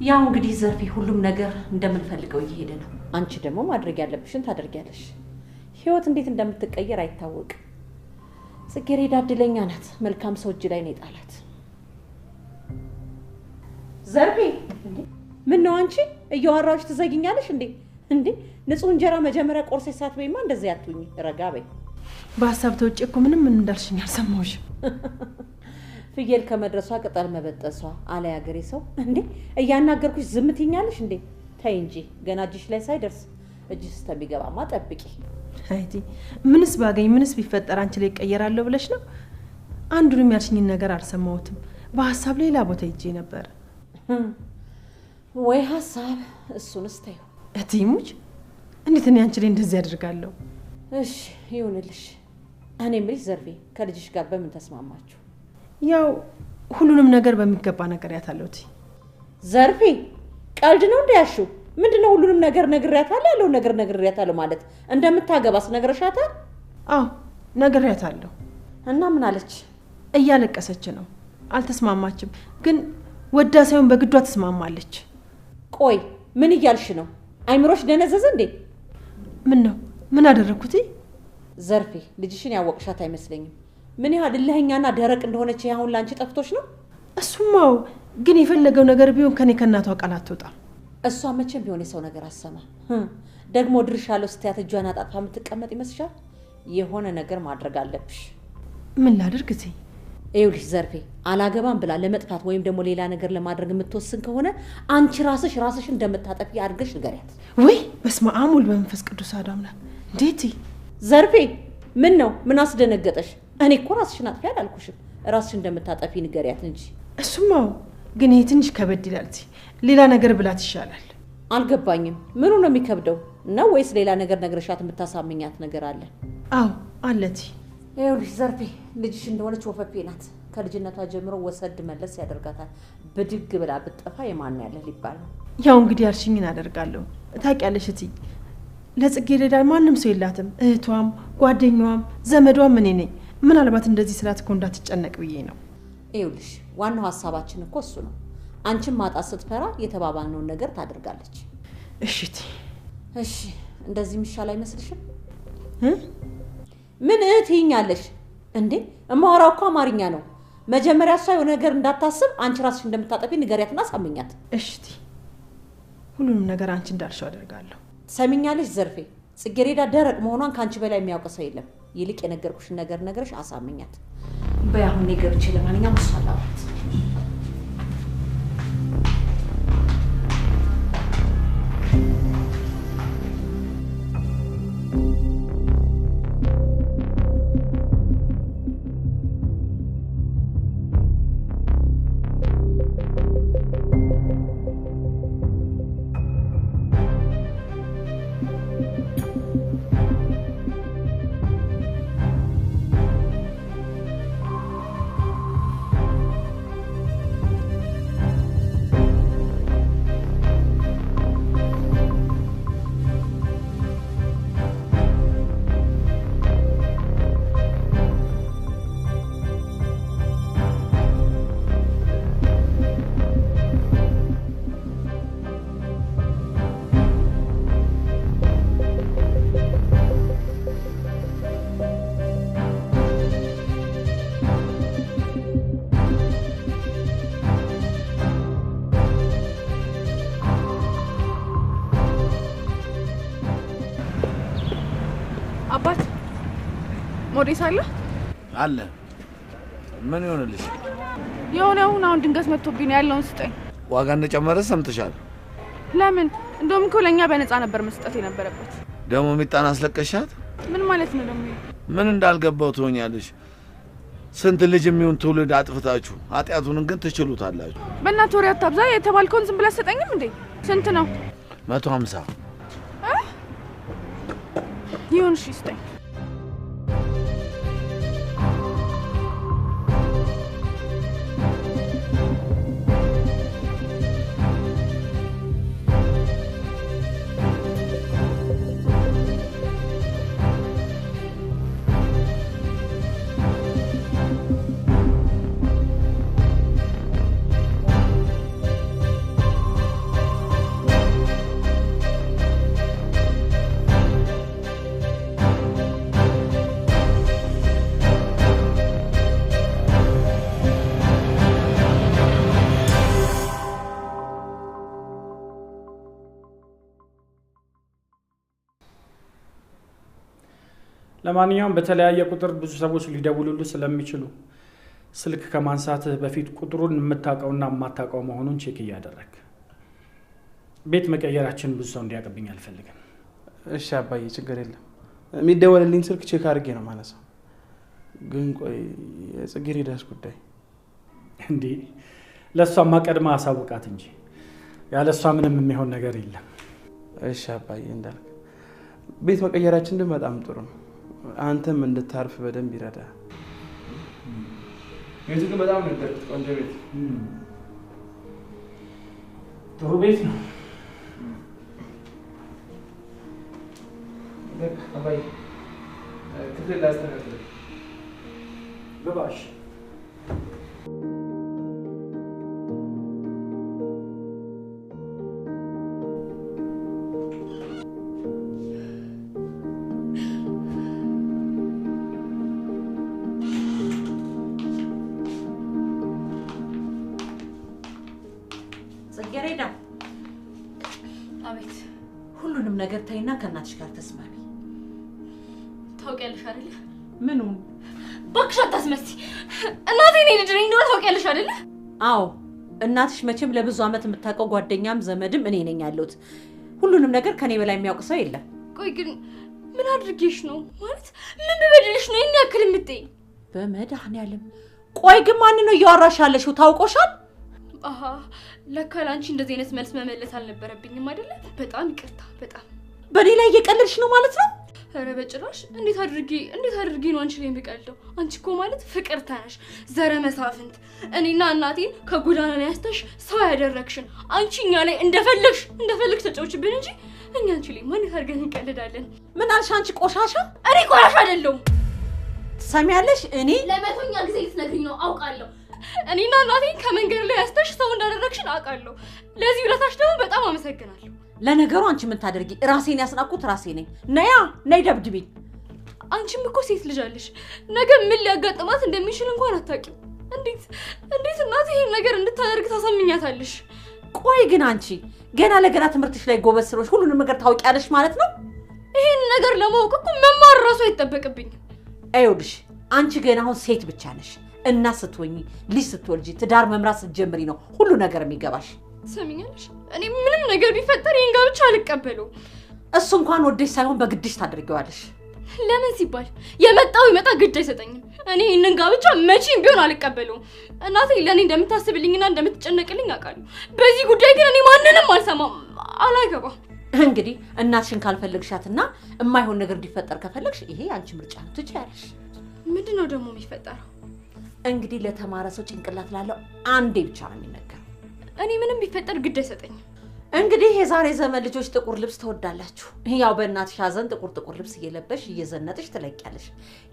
ያው እንግዲህ ዘርፌ ሁሉም ነገር እንደምንፈልገው እየሄደ ነው። አንቺ ደግሞ ማድረግ ያለብሽን ታደርጊያለሽ። ህይወት እንዴት እንደምትቀየር አይታወቅም። ጽጌረዳ እድለኛ ናት። መልካም ሰው እጅ ላይ ነው የጣላት። ዘርፌ ምን ነው አንቺ እያወራሽ ትዘጊኛለሽ እንዴ? ንጹህ እንጀራ መጀመሪያ ቆርሰሽ ሳትበይማ እንደዚህ አትሁኝ። ረጋ በይ። በሐሳብ ተውጭ እኮ ምንም እንዳልሽኝ አልሰማሁሽም። ፍየል ከመድረሷ ቅጠል መበጠሷ አለ ያገሬ ሰው። እያናገርኩሽ ዝም ትይኛለሽ እንዴ? ተይ እንጂ ገና እጅሽ ላይ ሳይደርስ እጅሽ እስከሚገባማ ጠብቂ። አይዲ ምንስ ባገኝ ምንስ ቢፈጠር አንቺ ላይ ቀየራለሁ ብለሽ ነው? አንዱንም ያልሽኝን ነገር አልሰማሁትም። በሐሳብ ሌላ ቦታ ሂጄ ነበር። ወይ ሐሳብ እሱንስ ተይው። እቲሙች እንዴት እኔ አንቺ ላይ እንደዚህ አድርጋለሁ? እሺ ይሁንልሽ። እኔ ምልሽ ዘርፌ ከልጅሽ ጋር በምን ተስማማችሁ? ያው ሁሉንም ነገር በሚገባ ነገር ያታለውቲ። ዘርፌ ቀልድ ነው እንዴያሹ? ምንድነው ሁሉንም ነገር ነግሬያታለሁ ያለው ነገር ነግሬያታለሁ ማለት እንደምታገባስ ነግረሻታል? አዎ ነግሬያታለሁ። እና ምን አለች? እያለቀሰች ነው። አልተስማማችም፣ ግን ወዳ ሳይሆን በግዷ ተስማማለች። ቆይ ምን እያልሽ ነው? አይምሮሽ ደነዘዘ እንዴ? ምን ነው ምን አደረኩት? ዘርፌ ልጅሽን ያወቅሻት አይመስለኝም። ምን ያህል ለህኛና ደረቅ እንደሆነች ያሁን ላንቺ ጠፍቶሽ ነው? እሱማው ግን የፈለገው ነገር ቢሆን ከኔ ከናቷ ቃል አትወጣም። እሷ መቼም ቢሆን የሰው ነገር አሰማ ደግሞ ድርሻለሁ ስትያት እጇን አጣጥፋ የምትቀመጥ ይመስልሻል? የሆነ ነገር ማድረግ አለብሽ። ምን ላድርግ? ይኸውልሽ ዘርፌ አላገባም ብላ ለመጥፋት ወይም ደግሞ ሌላ ነገር ለማድረግ የምትወስን ከሆነ አንቺ ራስሽ እንደምታጠፊ አድርገሽ ንገሪያት። ወይ በስመ አብ ወወልድ ወመንፈስ ቅዱስ አሐዱ አምላክ። እንዴት ዘርፌ ምን ነው ምን አስደነገጠሽ? እኔ እኮ ራስሽን አጥፊ አላልኩሽም። ራስሽ እንደምታጠፊ ንገሪያት እንጂ። እሱማው ግን ይሄ ትንሽ ከበድ ይላል። ሌላ ነገር ብላት ይሻላል። አልገባኝም። ምኑ ነው የሚከብደው? ነው ወይስ ሌላ ነገር ነግረሻት የምታሳምኛት ነገር አለ? አዎ አለቲ። ይኸውልሽ ዘርፌ ልጅሽ እንደሆነች ወፈፌ ናት። ከልጅነቷ ጀምሮ ወሰድ መለስ ያደርጋታል። ብድግ ብላ ብትጠፋ የማን ያለ ሊባል ነው። ያው እንግዲህ ያልሽኝን አደርጋለሁ። ታውቂያለሽ እትዬ ለጽጌረዳ ማንም ሰው የላትም። እህቷም ጓደኛዋም ዘመዷም እኔ ነኝ። ምናልባት እንደዚህ ስላት እኮ እንዳትጨነቅ ብዬ ነው። ይኸውልሽ ዋናው ሐሳባችን እኮ እሱ ነው። አንቺም ማጣት ስትፈራ የተባባልነውን ነገር ታደርጋለች። እሺ እንደዚህ ምሻል አይመስልሽም? ምን እህትኛለሽ እንዴ? እማወራው እኮ አማርኛ ነው። መጀመሪያ እሷ የሆነ ነገር እንዳታስብ አንቺ ራስሽ እንደምታጠፊ ንገሪያትና ሳምኛት። እሺ ሁሉንም ነገር አንቺ እንዳልሽው አደርጋለሁ። ሰሚኛለሽ ዘርፌ ጽጌረዳ ደረቅ መሆኗን ካንቺ በላይ የሚያውቅ ሰው የለም። ይልቅ የነገርኩሽን ነገር ነግረሽ አሳምኛት። በያሁን ነገርች ለማንኛውም ሰላምት አባት ሞዴስ አለ ምን ይሆንልሽ? የሆነውን አሁን ድንገት መጥቶብኝ ነው ያለውን ስጠኝ። ዋጋ እንደጨመረ ሰምተሻል? ለምን? እንደውም እኮ ለኛ በነፃ ነበር መስጠት የነበረበት። ደሞ ሚጣን አስለቀሻት? ምን ማለት ነው ደሞ? ምን እንዳልገባው ትሆኛለሽ። ስንት ልጅ የሚሆን ትውልድ አጥፍታችሁ ኃጢያቱን ግን ትችሉታላችሁ። በእናትህ ወሬ አታብዛ። የተባልከውን ዝም ብለህ ሰጠኝም እንዴ? ስንት ነው? 150 ይሁን እሺ ስጠኝ። ለማንኛውም በተለያየ ቁጥር ብዙ ሰዎች ሊደውሉልህ ስለሚችሉ ስልክ ከማንሳትህ በፊት ቁጥሩን የምታውቀውና የማታውቀው መሆኑን ቼክ እያደረግ ቤት መቀየራችን ብዙ ሰው እንዲያውቅብኝ አልፈልግም። እሺ አባዬ ችግር የለም። የሚደወልልኝ ስልክ ቼክ አድርጌ ነው ማነሳው። ግን ቆይ የጽጌረዳስ ጉዳይ እንዴ ለሷማ ቀድማ አሳውቃት እንጂ ያለሷ ምንም የሚሆን ነገር የለም። እሺ አባዬ እንዳልክ ቤት መቀየራችን ግን በጣም ጥሩ ነው። አንተም እንድታርፍ በደንብ ይረዳል። ቤቱ ግን በጣም ነው ቆንጆ ቤት። ጥሩ ቤት ነው። አባዬ ክፍል ላስተካክል። ግባሽ። ጽጌረዳ አቤት። ሁሉንም ነገር ተይና ከእናትሽ ጋር ተስማሚ። ታውቂያለሽ አይደል? ምኑን? እባክሽ አታስመስይ። እናቴ እኔ ልጅ ነኝ እንደሆነ ታውቂያለሽ አይደል? አዎ እናትሽ መቼም ለብዙ ዓመት የምታውቀው ጓደኛም ዘመድም እኔ ነኝ ያለሁት። ሁሉንም ነገር ከኔ በላይ የሚያውቅ ሰው የለም። ቆይ ግን ምን አድርጌሽ ነው? ማለት ምን በበደልሽ ነው ይሄን ያክል የምትይኝ? በመድኃኒዓለም ቆይ ግን ማን ነው እያወራሽ ያለሽው? ታውቆሻል? አሃ ለካ ለአንቺ እንደዚህ አይነት መልስ መመለስ አልነበረብኝም አይደለ? በጣም ይቅርታ። በጣም በኔ ላይ እየቀለድሽ ነው ማለት ነው? ኧረ በጭራሽ። እንዴት አድርጌ ነው አንቺ ላይ የምቀልደው? አንቺ እኮ ማለት ፍቅርተ ነሽ፣ ዘረ መሳፍንት። እኔና እናቴን ከጎዳና ላይ ያስተሽ ሰው ያደረግሽን አንቺ እኛ ላይ እንደፈለግሽ ተጫውችብን እንጂ እኛ አንቺ ላይ ማን ታርገን እንቀልዳለን? ምን አልሽ አንቺ ቆሻሻ? እኔ ቆሻሻ አይደለሁም። ትሰሚያለሽ? እኔ ለመቶኛ ጊዜ ልትነግሪኝ ነው አውቃለሁ። እኔና እናቴን ከመንገድ ላይ ያስተሽ ሰው እንዳደረግሽን አውቃለሁ። ለዚህ ውለታሽ ደግሞ በጣም አመሰግናለሁ። ለነገሩ አንቺ ምን ታደርጊ? ራሴን ያስናኩት ራሴ ነኝ። ነይ ደብድቢኝ። አንቺም እኮ ሴት ልጅ አለሽ። ነገ ምን ሊያጋጥማት እንደሚችል እንኳን አታውቂም። እንዴት እናቴ ይሄን ነገር እንድታደርግ ታሳምኛታለሽ? ቆይ ግን አንቺ ገና ለገና ትምህርትሽ ላይ ጎበዝ ስለሆንሽ ሁሉንም ነገር ታውቂያለሽ ማለት ነው? ይሄን ነገር ለማወቅ እኮ መማር ራሱ አይጠበቅብኝም። አይውልሽ አንቺ ገና አሁን ሴት ብቻ ነሽ። እና ስትወኚ ልጅ ስትወልጂ ትዳር መምራት ስትጀምሪ ነው ሁሉ ነገር የሚገባሽ። ሰሚኛለሽ? እኔ ምንም ነገር ቢፈጠር ይሄን ጋብቻ አልቀበለው። እሱ እንኳን ወደሽ ሳይሆን በግድሽ ታድርጊዋለሽ። ለምን ሲባል የመጣው ይመጣ ግድ አይሰጠኝም። እኔ ይሄንን ጋብቻ መቼም ቢሆን አልቀበለውም። እናቴ ለኔ እንደምታስብልኝና እንደምትጨነቅልኝ አውቃለሁ። በዚህ ጉዳይ ግን እኔ ማንንም አልሰማም፣ አላገባም። እንግዲህ እናትሽን ካልፈለግሻትና የማይሆን ነገር እንዲፈጠር ከፈለግሽ ይሄ አንቺ ምርጫ ነው፣ ትችያለሽ። ምንድነው ደግሞ የሚፈጠረው? እንግዲህ ለተማረ ሰው ጭንቅላት ላለው አንዴ ብቻ ነው የሚነገረው። እኔ ምንም ቢፈጠር ግድ አይሰጠኝም። እንግዲህ የዛሬ ዘመን ልጆች ጥቁር ልብስ ተወዳላችሁ። ያው በእናትሽ ሐዘን ጥቁር ልብስ እየለበሽ እየዘነጥሽ ትለቂያለሽ።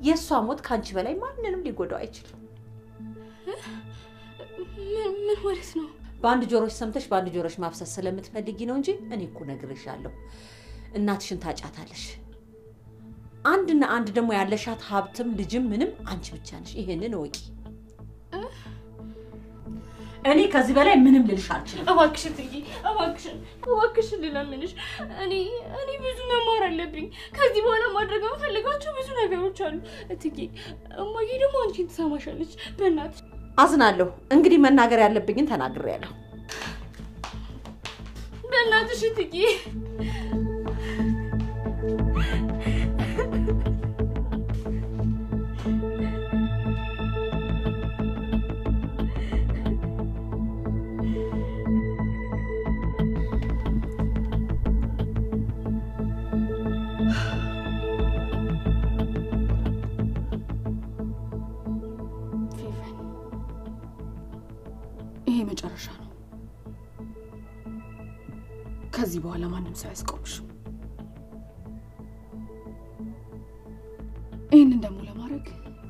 የሷ ሞት ካንቺ በላይ ማንንም ሊጎዳው አይችልም። ምን ማለት ነው? በአንድ ጆሮሽ ሰምተሽ በአንድ ጆሮሽ ማፍሰስ ስለምትፈልጊ ነው እንጂ እኔ እኮ ነግሬሻለሁ። እናትሽን ታጫታለሽ። አንድና አንድ ደግሞ ያለሻት ሀብትም ልጅም ምንም አንቺ ብቻ ነሽ። ይሄንን ወቂ። እኔ ከዚህ በላይ ምንም ልልሽ አልችልም። እባክሽ ትይ፣ እባክሽ ልለምንሽ። እኔ ብዙ መማር አለብኝ። ከዚህ በኋላ ማድረግ የምፈልጋቸው ብዙ ነገሮች አሉ። እትዬ እማዬ ደግሞ አንቺን ትሰማሻለች። በእናትሽ አዝናለሁ። እንግዲህ መናገር ያለብኝን ተናግሬያለሁ። በእናትሽ እትዬ ይሄ መጨረሻ ነው። ከዚህ በኋላ ማንም ሰው ያስቆምሽም። ይሄንን ደግሞ ለማድረግ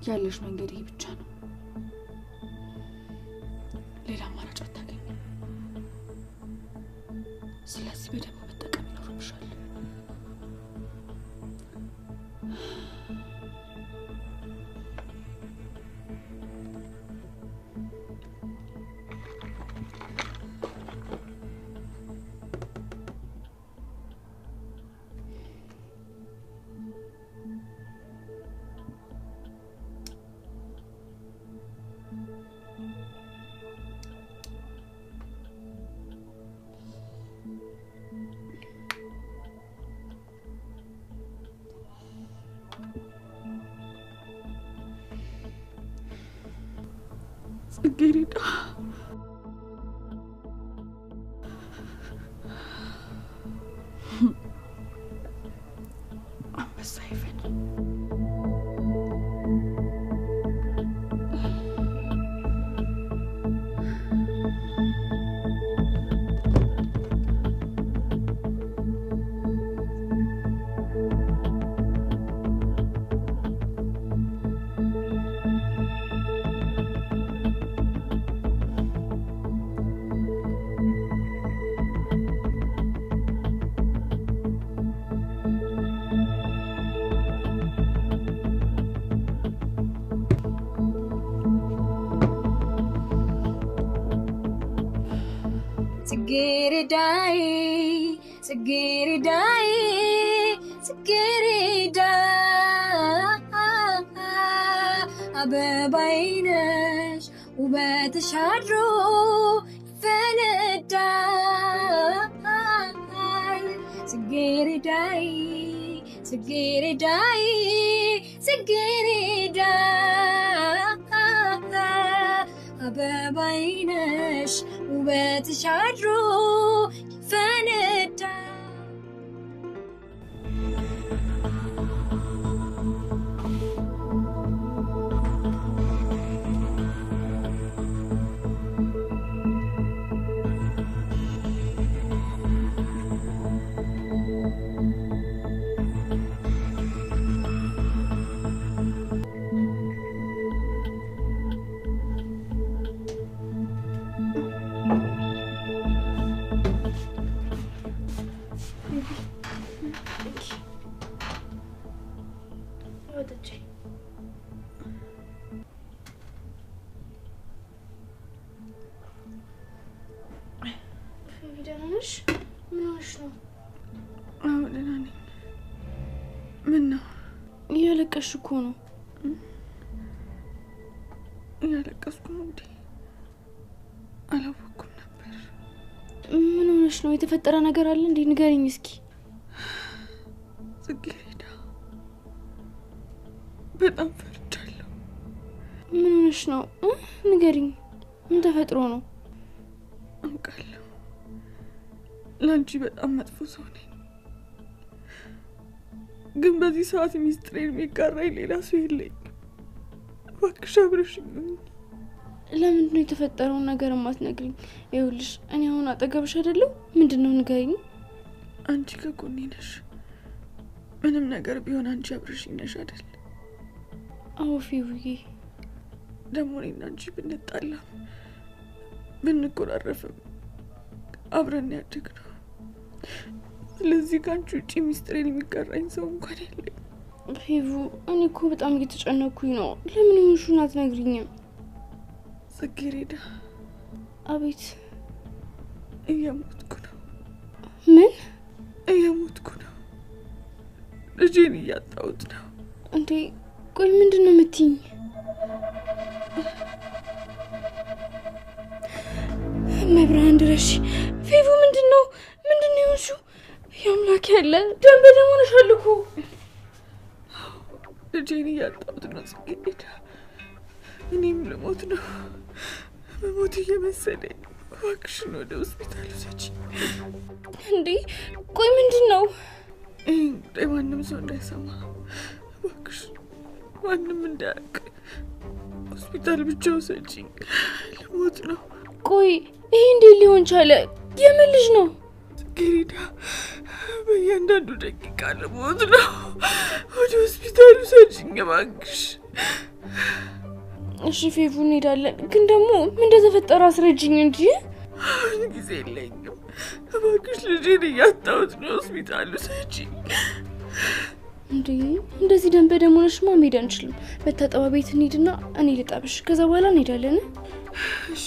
ያለሽ መንገድ ይሄ ብቻ ነው። ሌላ አማራጭ አታገኝም። ስለዚህ በደንብ መጠቀም ይኖርብሻል። ጽጌረዳ አንበሳ ይፈን ጽጌረዳ አበባዬ ነሽ ውበትሽ አድሮ ይፈነዳል ጽጌረዳ አበባዬ ነሽ ውበትሽ አድሮ ይፈነዳል እያለቀስሽ እኮ ነው። እያለቀስኩ ነው እንዴ? አላወኩም ነበር። ምን ሆነሽ ነው? የተፈጠረ ነገር አለ እንዴ? ንገሪኝ እስኪ። ጽጌረዳ በጣም ፈርቻለሁ። ምን ሆነሽ ነው? ንገሪኝ። ምን ተፈጥሮ ነው? አውቃለሁ ላንቺ በጣም መጥፎ ሰው ነኝ። ግን በዚህ ሰዓት ሚስጥሬን የሚጋራኝ ሌላ ሰው የለኝም። እባክሽ አብረሽኝ። ለምንድን ነው የተፈጠረውን ነገር የማትነግሪኝ? ይኸውልሽ እኔ አሁን አጠገብሽ አይደለሁ። ምንድነው? ንገሪኝ። አንቺ ከጎኔ ነሽ። ምንም ነገር ቢሆን አንቺ አብረሽኝ ነሽ አይደል? አዎ ፊውዬ። ደግሞ እኔና አንቺ ብንጣላም ብንቆራረፍም አብረን ያደግነው። ስለዚህ ካንቺ ውጪ ሚስጥሬን የሚጋራኝ ሰው እንኳን የለኝም። ፊቡ እኔ እኮ በጣም እየተጨነኩኝ ነው። ለምን ይሁንሹን አትነግሪኝም? ጽጌረዳ። አቤት። እየሞትኩ ነው። ምን? እየሞትኩ ነው። ልጄን እያጣሁት ነው። እንዴ ቆይ ምንድን ነው የምትይኝ? መብራን ድረሽ። ፊቡ ምንድነው ይሁንሹ? ያምላክ ያለ ደም በደም ሆነሻል እኮ። ልጄን እያጣሁት ነው ጽጌረዳ። እኔም ልሞት ነው። መሞት እየመሰለኝ እባክሽን ወደ ሆስፒታል ውሰጂኝ። እንዴ ቆይ ምንድነው? ይህን ጉዳይ ማንም ሰው እንዳይሰማ እባክሽ፣ ማንም እንዳያውቅ። ሆስፒታል ብቻ ውሰጂኝ። ልሞት ነው። ቆይ ይሄ እንዴት ሊሆን ቻለ? የምን ልጅ ነው? ጽጌረዳ በእያንዳንዱ ደቂቃ ልሞት ነው። ወደ ሆስፒታል ውሰጂኝ እባክሽ። እሺ ፊቡ እንሄዳለን። ግን ደግሞ ምን እንደተፈጠረ አስረጅኝ እንጂ። አሁን ጊዜ የለኝም። እባክሽ ልጄን እያጣሁት ነው። ሆስፒታል ውሰጂኝ። እንዴ እንደዚህ ደም በደም ሆነሽማ መሄድ አንችልም። መታጠቢያ ቤት እንሂድና እኔ ልጣብሽ። ከዛ በኋላ እንሄዳለን። እሺ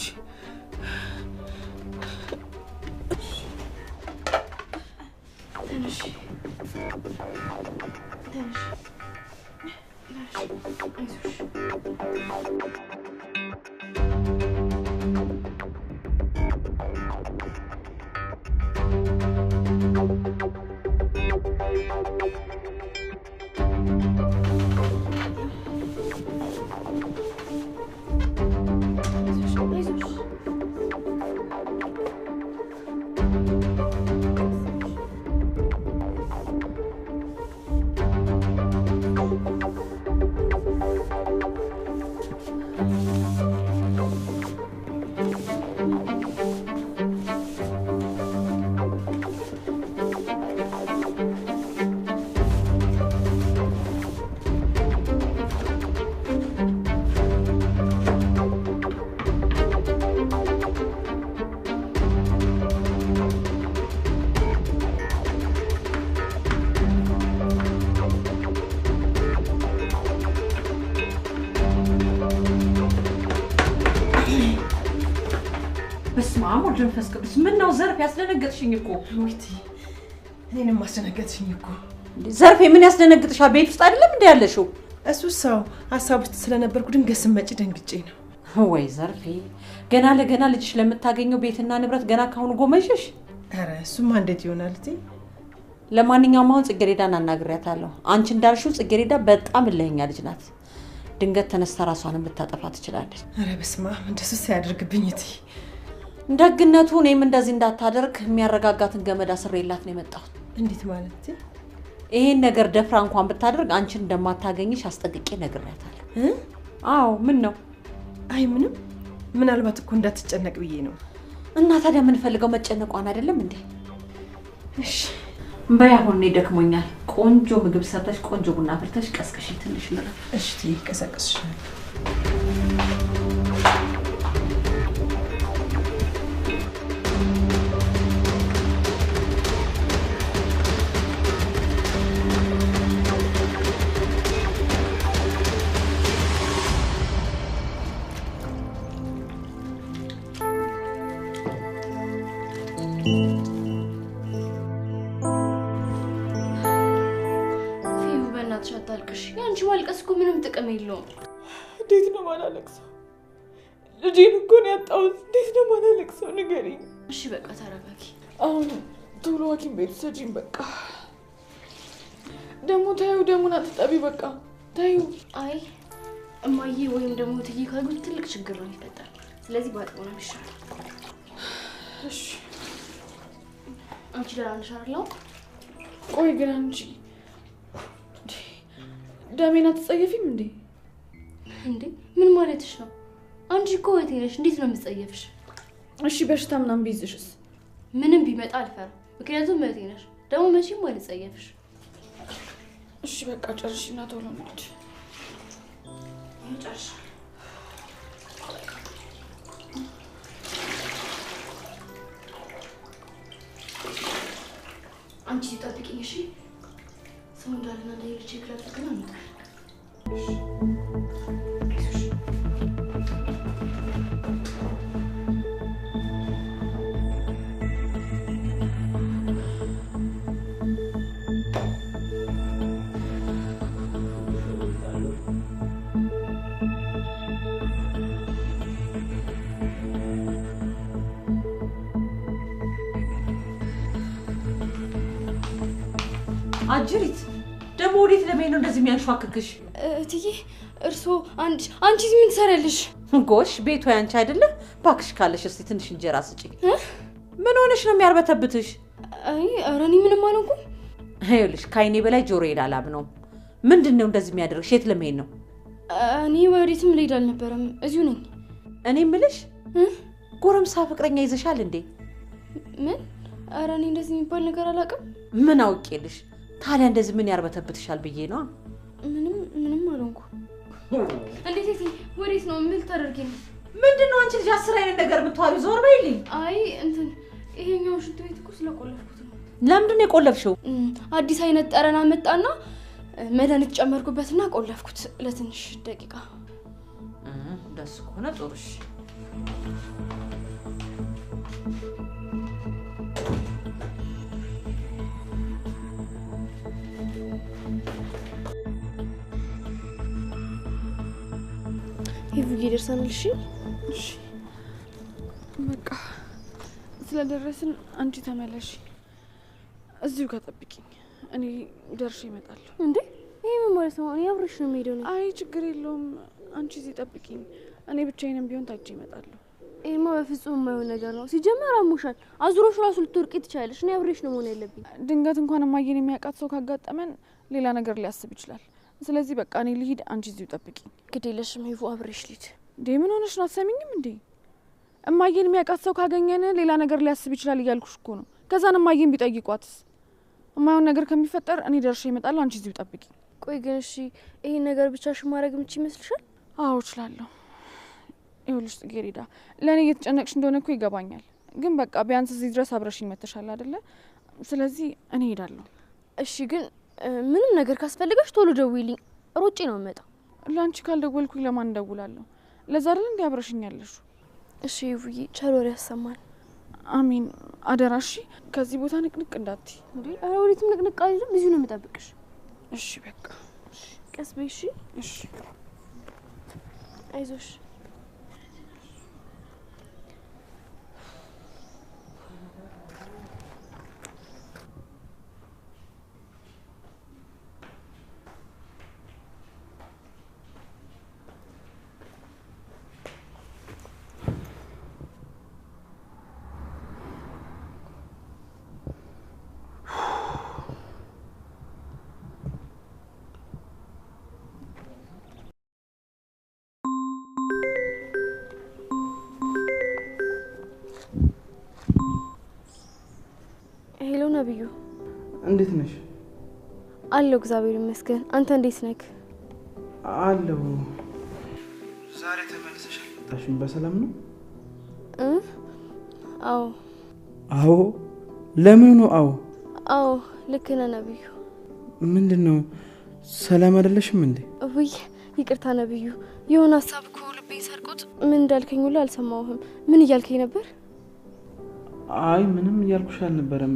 ወልድ መንፈስ ቅዱስ ምን ነው ዘርፍ ያስደነገጥሽኝ እኮ ወይቴ እኔንም ማስደነገጥሽኝ እኮ ዘርፌ ምን ያስደነግጥሻል ቤት ውስጥ አይደለም እንዴ ያለሽው እሱ ሰው ሐሳብ ውስጥ ስለነበርኩ ድንገት ስመጪ ደንግጬ ነው ወይ ዘርፌ ገና ለገና ልጅሽ ለምታገኘው ቤትና ንብረት ገና ካሁን ጎመሽሽ አረ እሱማ እንዴት ይሆናል እቴ ለማንኛውም አሁን ጽጌሬዳን አናግሬያታለሁ አንቺ እንዳልሽው ጽጌሬዳ በጣም እልህኛ ልጅ ናት ድንገት ተነስታ ራሷን ልታጠፋ ትችላለች አረ በስማ እንደሱ ሲያደርግብኝ እቴ እንደግነቱ እኔም እንደዚህ እንዳታደርግ የሚያረጋጋትን ገመድ አስሬላት ነው የመጣው እንዴት ማለት እቴ ይሄን ነገር ደፍራ እንኳን ብታደርግ አንቺን እንደማታገኝሽ አስጠቅቄ ነግሬያታለሁ አዎ ምን ነው አይ ምንም ምናልባት እኮ እንዳትጨነቅ ብዬ ነው እና ታዲያ ምን ፈልገው መጨነቋን አይደለም እንዴ እሺ በያሁን እኔ ደክሞኛል ቆንጆ ምግብ ሰርተሽ ቆንጆ ቡና አፍልተሽ ቀስቅሽ ትንሽ ልረፍ እሺ ቀሰቅስሻለሁ ያንቺ ማልቀስ እኮ ምንም ጥቅም የለውም እንዴት ነው ማላለቅሰው ልጄን እኮ ነው ያጣሁት እንዴት ነው ማላለቅሰው ንገሪኝ እሺ በቃ ተረጋጊ አሁን ቶሎ ሐኪም ቤት ሰጂኝ በቃ ደሞ ታዩ ደሙን አትጠቢ በቃ ታዩ አይ እማዬ ወይም ደግሞ ትይ ካሉ ትልቅ ችግር ነው ይፈጠር ስለዚህ ባጥቆና ይሻላል እሺ አንቺ ደህና ነሽ አይደል ቆይ ግን አንቺ ዳሜና ተጸየፊም እንዴ ምን ማለትሽ ነው አንቺ እኮ ወይቴ ነሽ እንዴት ነው የምትጸየፍሽ እሺ በሽታ ምናምን ቢይዝሽስ ምንም ቢመጣ አልፈራም ምክንያቱም ወይቴ ነሽ ደግሞ መቼም አልጸየፍሽ እሺ በቃ ጨርሽና ቶሎ እንሂድ ጨርሽ አንቺ ተጠብቂኝ እሺ ሰው እንዳለና እንዳይልሽ ይከራከራል ነው አጅሪት ደሞ ወዴት ለምን ነው እንደዚህ የሚያንሽዋክክሽ እትዬ እርሶ አንቺ ምን ትሰራለሽ ጎሽ ቤቱ ያንቺ አይደለ ባክሽ ካለሽ እስቲ ትንሽ እንጀራ ስጪኝ ምን ሆነሽ ነው የሚያርበተብትሽ አይ አራኒ ምንም አልሆንኩም አይልሽ ካይኔ በላይ ጆሮ ይላላብ ነው ምንድነው እንደዚህ የሚያደርግሽ የት ለምን ነው እኔ ወዴትም ልሄድ አልነበረም እዚሁ ነኝ እኔ ምልሽ ጎረምሳ ፍቅረኛ ይዘሻል እንዴ ምን አራኒ እንደዚህ የሚባል ነገር አላውቅም ምን አውቄልሽ ታዲያ እንደዚህ ምን ያርበተብትሻል ብዬ ነው ምንም አልሆንኩም እንዴት ወዴት ነው ምን ታደርጊ ነው ምንድነው አንቺ ልጅ አስር አይነት ነገር የምትዋሪ ዞር በይልኝ አይ ይሄኛው ሽንት ቤት እኮ ስለቆለፍኩት ነው ለምንድን ነው የቆለፍሽው አዲስ አይነት ጠረና መጣና መድኃኒት ጨመርኩበትና ቆለፍኩት ለትንሽ ደቂቃ ደስ ከሆነ ጥሩሽ ይሁን ይደርሳናል እሺ በቃ ስለደረስን አንቺ ተመለሽ እዚሁ ከጠብቂኝ እኔ ደርሼ እመጣለሁ እንዴ ይሄ ምን ማለት ነው እኔ አብረሽ ነው የምሄደው ነው አይ ችግር የለውም አንቺ እዚህ ጠብቂኝ እኔ ብቻዬንም ቢሆን ታጅ እመጣለሁ ይሄማ በፍጹም የማይሆን ነገር ነው ሲጀመር አሙሻል አዙሮሽ ራሱ ልትወርቂ ትችያለሽ እኔ አብረሽ ነው መሆን ያለብኝ ድንገት እንኳን ማየን የሚያውቃት ሰው ካጋጠመን ሌላ ነገር ሊያስብ ይችላል ስለዚህ በቃ እኔ ልሂድ አንቺ እዚሁ ጠብቂኝ ግዴለሽም ይፉ አብረሽ ልሂድ እንዴ ምን ሆነሽ ነው አትሰሚኝም እንዴ እማዬን የሚያውቃት ሰው ካገኘን ሌላ ነገር ሊያስብ ይችላል እያልኩሽ እኮ ነው ከዛን እማዬን ቢጠይቋትስ እማይሆን ነገር ከሚፈጠር እኔ ደርሼ እመጣለሁ አንቺ እዚሁ ጠብቂኝ ቆይ ግን እሺ ይሄን ነገር ብቻሽን ማድረግ ምንጭ ይመስልሻል አዎ እችላለሁ ይኸውልሽ ጽጌረዳ ለእኔ እየተጨነቅሽ እንደሆነ እኮ ይገባኛል ግን በቃ ቢያንስ እዚህ ድረስ አብረሽኝ መተሻል አይደለ ስለዚህ እኔ እሄዳለሁ እሺ ግን ምንም ነገር ካስፈልገሽ ቶሎ ደውይልኝ ሮጬ ነው የምመጣው ለአንቺ ካልደወልኩኝ ለማን እደውላለሁ ለዛ አይደል እንዴ አብረሽኝ ያለሽው እሺ ይሁዬ ቸር ወሬ ያሰማን አሚን አደራሽ ከዚህ ቦታ ንቅንቅ እንዳትይ እንዴ አረ ወዴትም ንቅንቅ አይደለም እዚሁ ነው የምጠብቅሽ እሺ በቃ ቀስ በይ እሺ እሺ አይዞሽ ሄሎ ነብዩ እንዴት ነሽ? አለሁ እግዚአብሔር ይመስገን። አንተ እንዴት ነህ? አለሁ። ዛሬ ተመልሰሻል? መጣሽም በሰላም ነው? አዎ። አዎ? ለምን ነው አዎ? አዎ ልክ ነህ ነብዩ። ምንድነው? ሰላም አይደለሽም እንዴ? ውይ ይቅርታ ነብዩ፣ የሆነ ሀሳብ እኮ ልቤን ሰርቆት ምን እንዳልከኝ ሁሉ አልሰማሁም። ምን እያልከኝ ነበር? አይ ምንም እያልኩሽ አልነበረም።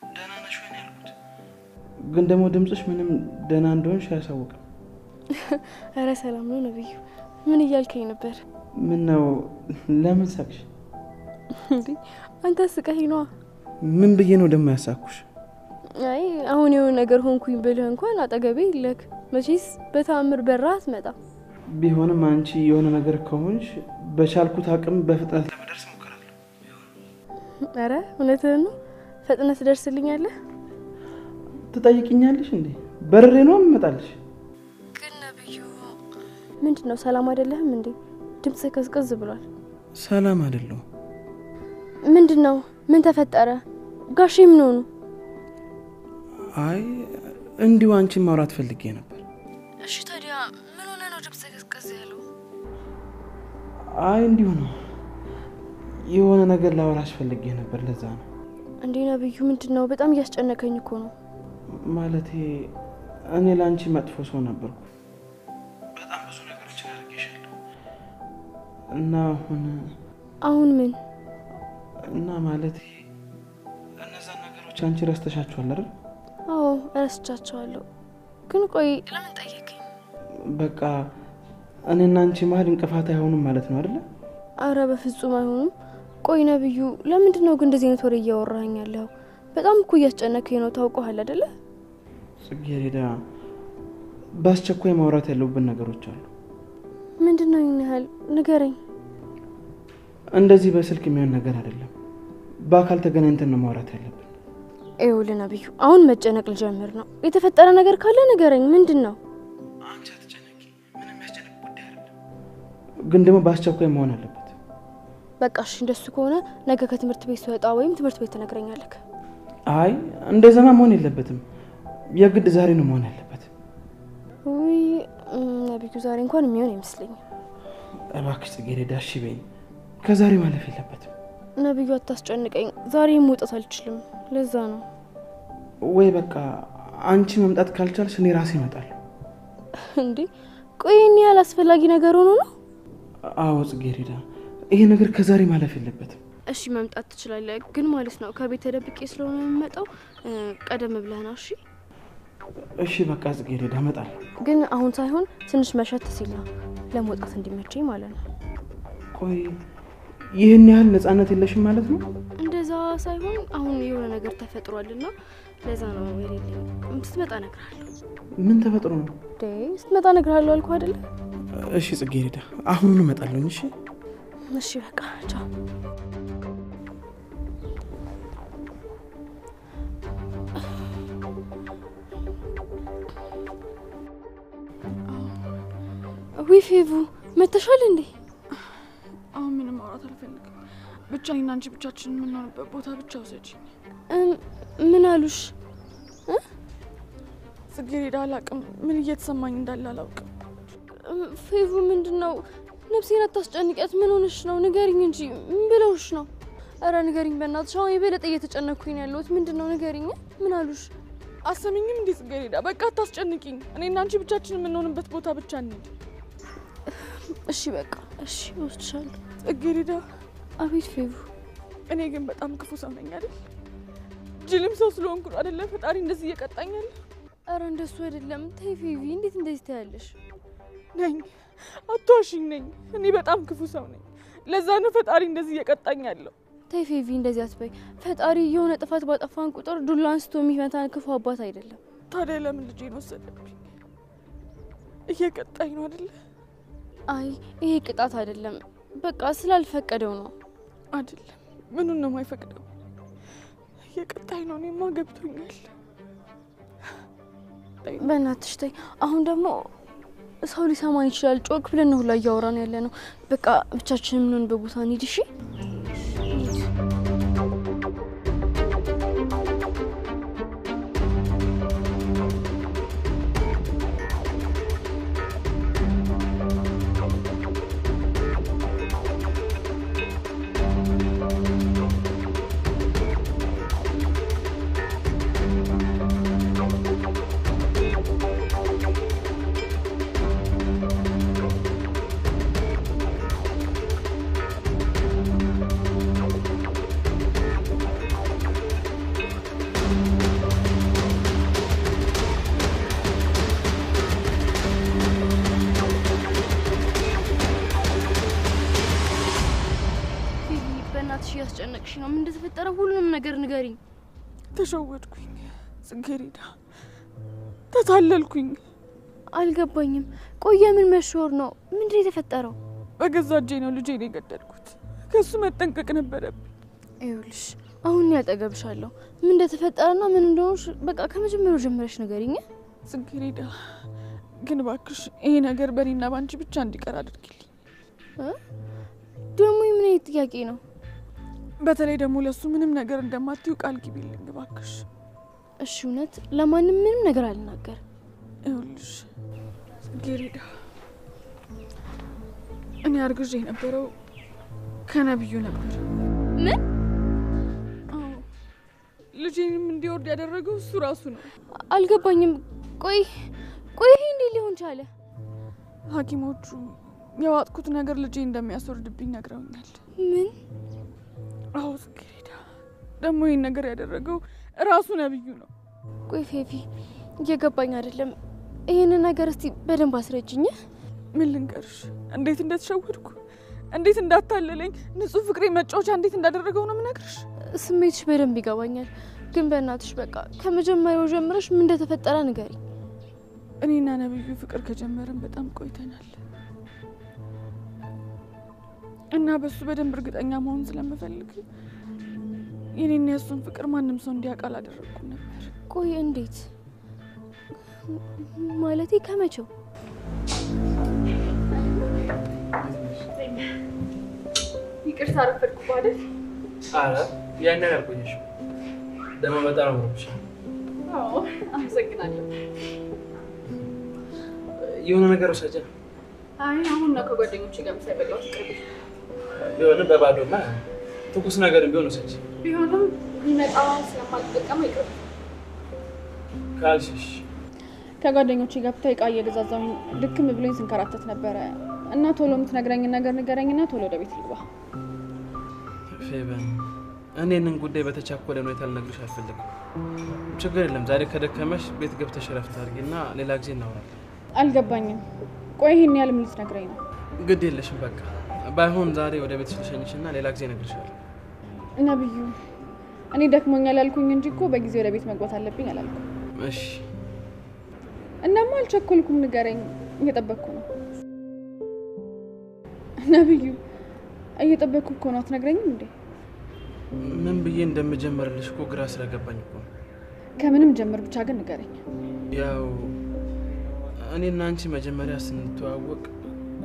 ደህና ነሽ ወይ ያልኩት፣ ግን ደግሞ ድምጽሽ ምንም ደህና እንደሆንሽ አያሳውቅም። ኧረ ሰላም ነው ነብዩ። ምን እያልከኝ ነበር? ምን ነው? ለምን ሳቅሽ? እንዴ አንተ ስቀኝ ነዋ። ምን ብዬ ነው ደሞ ያሳኩሽ? አይ አሁን የሆነ ነገር ሆንኩኝ ብልህ እንኳን አጠገቤ ይለክ መቼስ በታምር በራ አትመጣ። ቢሆንም አንቺ የሆነ ነገር ከሆንሽ በቻልኩት አቅም በፍጥነት ለመድረስ ሞክራለሁ። አረ እውነትህን ነው? ፈጥነት ደርስልኛለህ? ትጠይቅኛለሽ እንዴ? በርሬ ነው እመጣልሽ። ግን ነብዩ ምንድነው? ሰላም አይደለህም እንዴ? ድምጽ ከዝቀዝ ብሏል። ሰላም አይደለም። ምንድነው? ምን ተፈጠረ? ጋሼ ምን ሆኑ? አይ እንዲሁ አንቺን ማውራት ፈልጌ ነበር። እሺ ታዲያ ምን ሆነ ነው ድምጽ ከዝቀዝ ያለው? አይ እንዲሁ ነው። የሆነ ነገር ላወራሽ ፈልጌ ነበር፣ ለዛ ነው። እንዴ ነብዩ ምንድነው? በጣም እያስጨነቀኝ እኮ ነው። ማለቴ እኔ ላንቺ መጥፎ ሰው ነበርኩ። በጣም ብዙ ነገሮችን አድርጌሻለሁ እና አሁን ምን? እና ማለቴ እነዛ ነገሮች አንቺ ረስተሻቸዋል አይደል? አዎ ረስቻቸዋለሁ። ግን ቆይ ለምን ጠየቀኝ? በቃ እኔና አንቺ መሀል እንቅፋት አይሆንም ማለት ነው አይደል? አረ በፍጹም አይሆንም። ቆይ ነብዩ ለምንድነው ግን እንደዚህ አይነት ወሬ እያወራኸኝ ያለው? በጣም እኮ እያስጨነቀኝ ነው ታውቀዋል አይደል? ጽጌረዳ በአስቸኳይ ማውራት ያለብን ነገሮች አሉ። ምንድነው ይሄን? ንገረኝ። እንደዚህ በስልክ የሚሆን ነገር አይደለም። በአካል ተገናኝተን ነው ማውራት ያለብን። ይኸውልህ ነብዩ አሁን መጨነቅ ልጀምር ነው። የተፈጠረ ነገር ካለ ንገረኝ። ምንድነው? አንቺ አትጨነቂ፣ ምንም ያስጨንቅ ጉዳይ አይደለም። ግን ደግሞ በአስቸኳይ መሆን አለበት። በቃ እሺ እንደሱ ከሆነ ነገ ከትምህርት ቤት ስወጣ ወይም ትምህርት ቤት ትነግረኛለህ። አይ እንደዛማ መሆን የለበትም። የግድ ዛሬ ነው መሆን ያለበት። ውይ ነብዩ ዛሬ እንኳን የሚሆን አይመስለኝም። እባክሽ ጽጌረዳ እሺ በይኝ። ከዛሬ ማለፍ የለበትም። ነብዩ አታስጨንቀኝ። ዛሬ መውጣት አልችልም። ለዛ ነው። ወይ በቃ አንቺ መምጣት ካልቻልሽ እኔ ራሴ እመጣለሁ። እንዴ ቆይ እኔ ያላስፈላጊ ነገር ሆኖ ነው? አዎ ጽጌረዳ ይሄ ነገር ከዛሬ ማለፍ የለበትም። እሺ መምጣት ትችላለህ፣ ግን ማለት ነው ከቤት ተደብቄ ስለሆነ የምመጣው ቀደም ብለህ ነው። እሺ እሺ በቃ ጽጌረዳ እመጣለሁ። ግን አሁን ሳይሆን ትንሽ መሸት ሲል ነው ለመውጣት እንዲመቸኝ ማለት ነው። ቆይ ይሄን ያህል ነፃነት የለሽም ማለት ነው? እንደዛ ሳይሆን አሁን የሆነ ነገር ተፈጥሯልና ለዛ ነው የሌለኝ። ስትመጣ እነግርሃለሁ። ምን ተፈጥሮ ነው? ስትመጣ እነግርሃለሁ አልኩህ አይደል? እሺ ጽጌረዳ አሁን እመጣለሁ። እሺ እሺ በቃ ቻው። ዊፌቡ መተሻል እንዴ? አሁን ምንም ማውራት አልፈልግም። ብቻ እኔና አንቺ ብቻችንን የምንሆንበት ቦታ ብቻ ውሰጂኝ። ምን አሉሽ? ጽጌረዳ አላውቅም፣ ምን እየተሰማኝ እንዳለ አላውቅም። ፌቡ ምንድነው? ነፍሴን አታስጨንቂያት። ምን ሆነሽ ነው? ንገሪኝ እንጂ ምን ብለውሽ ነው? አረ ንገሪኝ በእናትሽ። አሁን የበለጠ እየተጨነኩኝ ያለሁት ምንድነው? ንገሪኝ። ምን አሉሽ? አሰሚኝም እንዴ ጽጌረዳ? በቃ አታስጨንቂኝ። እኔና አንቺ ብቻችንን የምንሆንበት ቦታ ብቻ እንሂድ። እሺ በቃ እሺ፣ ወስድሻለሁ። ጽጌረዳ። አቤት ፌቡ። እኔ ግን በጣም ክፉ ሰው ነኝ አይደል? ጅልም ሰው ስለሆንኩ አይደለ ፈጣሪ እንደዚህ እየቀጣኛል? አረ እንደሱ አይደለም። ተይ ፌቪ፣ እንዴት እንደዚህ ታያለሽ? ነኝ አትዋሽኝ ነኝ። እኔ በጣም ክፉ ሰው ነኝ። ለዛ ነው ፈጣሪ እንደዚህ እየቀጣኛለሁ። ተይ ፌቪ፣ እንደዚህ አትበይ። ፈጣሪ የሆነ ጥፋት ባጠፋን ቁጥር ዱላ አንስቶ የሚመታን ክፉ አባት አይደለም። ታዲያ ለምን ልጄን ወሰደብኝ? እየቀጣኝ ነው አይደለ? አይ ይሄ ቅጣት አይደለም፣ በቃ ስላልፈቀደው ነው። አይደለም፣ ምኑን ነው የማይፈቅደው? እየቀጣኝ ነው። እኔማ ገብቶኛል። በእናትሽ ተይ። አሁን ደግሞ ሰው ሊሰማን ይችላል። ጮክ ብለን ነው ሁላ እያወራን ያለ ነው። በቃ ብቻችንን ምን በቦታ እንሂድ። እሺ እያስጨነቅሽ ነው። ምን እንደተፈጠረ ሁሉንም ነገር ንገሪኝ። ተሸወድኩኝ ጽጌረዳ፣ ተታለልኩኝ። አልገባኝም። ቆየ ምን መሽወር ነው? ምንድን የተፈጠረው? በገዛ እጄ ነው ልጄን የገደልኩት። ከሱ መጠንቀቅ ነበረብኝ። ይኸውልሽ አሁን ያጠገብሻለሁ። ምን እንደተፈጠረና ምን እንደሆነሽ በቃ ከመጀመሪያው ጀምረሽ ንገሪኝ ጽጌረዳ። ግን እባክሽ ይሄ ነገር በእኔና ባንቺ ብቻ እንዲቀር አድርጊልኝ። ደግሞ ምን አይነት ጥያቄ ነው? በተለይ ደግሞ ለሱ ምንም ነገር እንደማትይው ቃል ግቢልኝ እባክሽ። እሺ እውነት ለማንም ምንም ነገር አልናገርም። ይኸውልሽ ጽጌረዳ፣ እኔ አርግዤ የነበረው ከነብዩ ነበር። ምን? ልጄንም እንዲወርድ ያደረገው እሱ ራሱ ነው። አልገባኝም። ቆይ ይሄ እንዴት ሊሆን ቻለ? ሐኪሞቹ ያዋጥኩት ነገር ልጄ እንደሚያስወርድብኝ ነግረውኛል። ምን? አዎ ጽጌረዳ፣ ደግሞ ይሄን ነገር ያደረገው ራሱ ነብዩ ነው። ቆይ ፌቪ፣ እየገባኝ አይደለም። ይሄን ነገር እስቲ በደንብ አስረጅኝ። ምን ልንገርሽ? እንዴት እንደተሸወድኩ፣ እንዴት እንዳታለለኝ፣ ንጹህ ፍቅሬ መጫወቻ እንዴት እንዳደረገው ነው የምነግርሽ። ስሜትሽ በደንብ ይገባኛል። ግን በእናትሽ በቃ ከመጀመሪያው ጀምረሽ ምን እንደተፈጠረ ንገሪ። እኔና ነብዩ ፍቅር ከጀመረን በጣም ቆይተናል እና በሱ በደንብ እርግጠኛ መሆን ስለምፈልግ የኔና የሱን ፍቅር ማንም ሰው እንዲያውቅ አላደረኩም ነበር። ቆይ እንዴት? ማለቴ ከመቼው? ይቅርታ አረፈድኩ አይደል? አረ ያን ነገር አልቆየሽ። ደግሞ በጣም አምሮብሽ። አዎ አመሰግናለሁ። የሆነ ነገር ወሰጀ። አይ አሁን ነው ከጓደኞቼ ጋር ሳይበላው ትቀር ቢሆንም በባዶማ ትኩስ ነገር ቢሆን ወሰጀ። ቢሆንም ይመጣ ስለማልጠቀመው ይቅር ካልሽሽ ከጓደኞቼ ጋር ብታይ ዕቃ እየገዛዛሁኝ ድክም ብሎኝ ስንከራተት ነበረ እና ቶሎ የምትነግረኝ ነገር ንገረኝና ቶሎ ወደ ቤት ልግባ። ፌበን እኔንን ጉዳይ በተቻኮለ ሁኔታ ልነግርሽ አልፈልግም። ችግር የለም። ዛሬ ከደከመሽ ቤት ገብተሽ ረፍት አድርጊና ሌላ ጊዜ እናወራለን። አልገባኝም። ቆይ ይሄን ያህል ምን ልትነግረኝ ነው? ግድ የለሽም በቃ ባይሆን ዛሬ ወደ ቤትሽ ልሸኝሽና ሌላ ጊዜ እነግርሻለሁ። ነብዩ እኔ ደክሞኛል አልኩኝ እንጂ እኮ በጊዜ ወደ ቤት መግባት አለብኝ አላልኩም። እሺ እናማ አልቸኮልኩም። ንገረኝ፣ እየጠበቅኩ ነው። ነብዩ እየጠበቅኩ እኮ ነው። አትነግረኝም እንዴ? ምን ብዬ እንደምጀምርልሽ እኮ ግራ ስለገባኝ እኮ ነው። ከምንም ጀምር ብቻ ግን ንገረኝ። ያው እኔና አንቺ መጀመሪያ ስንተዋወቅ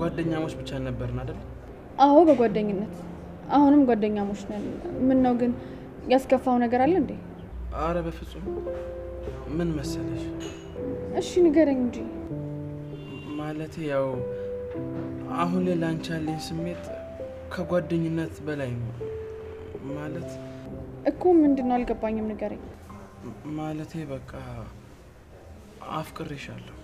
ጓደኛሞች ብቻ ነበርን አይደል? አዎ በጓደኝነት አሁንም ጓደኛሞች ነን። ምን ነው ግን ያስከፋው ነገር አለ እንዴ? አረ በፍጹም። ምን መሰለሽ? እሺ ንገረኝ እንጂ። ማለቴ ያው አሁን ላይ ላንቺ ያለኝ ስሜት ከጓደኝነት በላይ ነው። ማለት እኮ ምንድነው? አልገባኝም፣ ንገረኝ። ማለቴ በቃ አፍቅሬሻለሁ።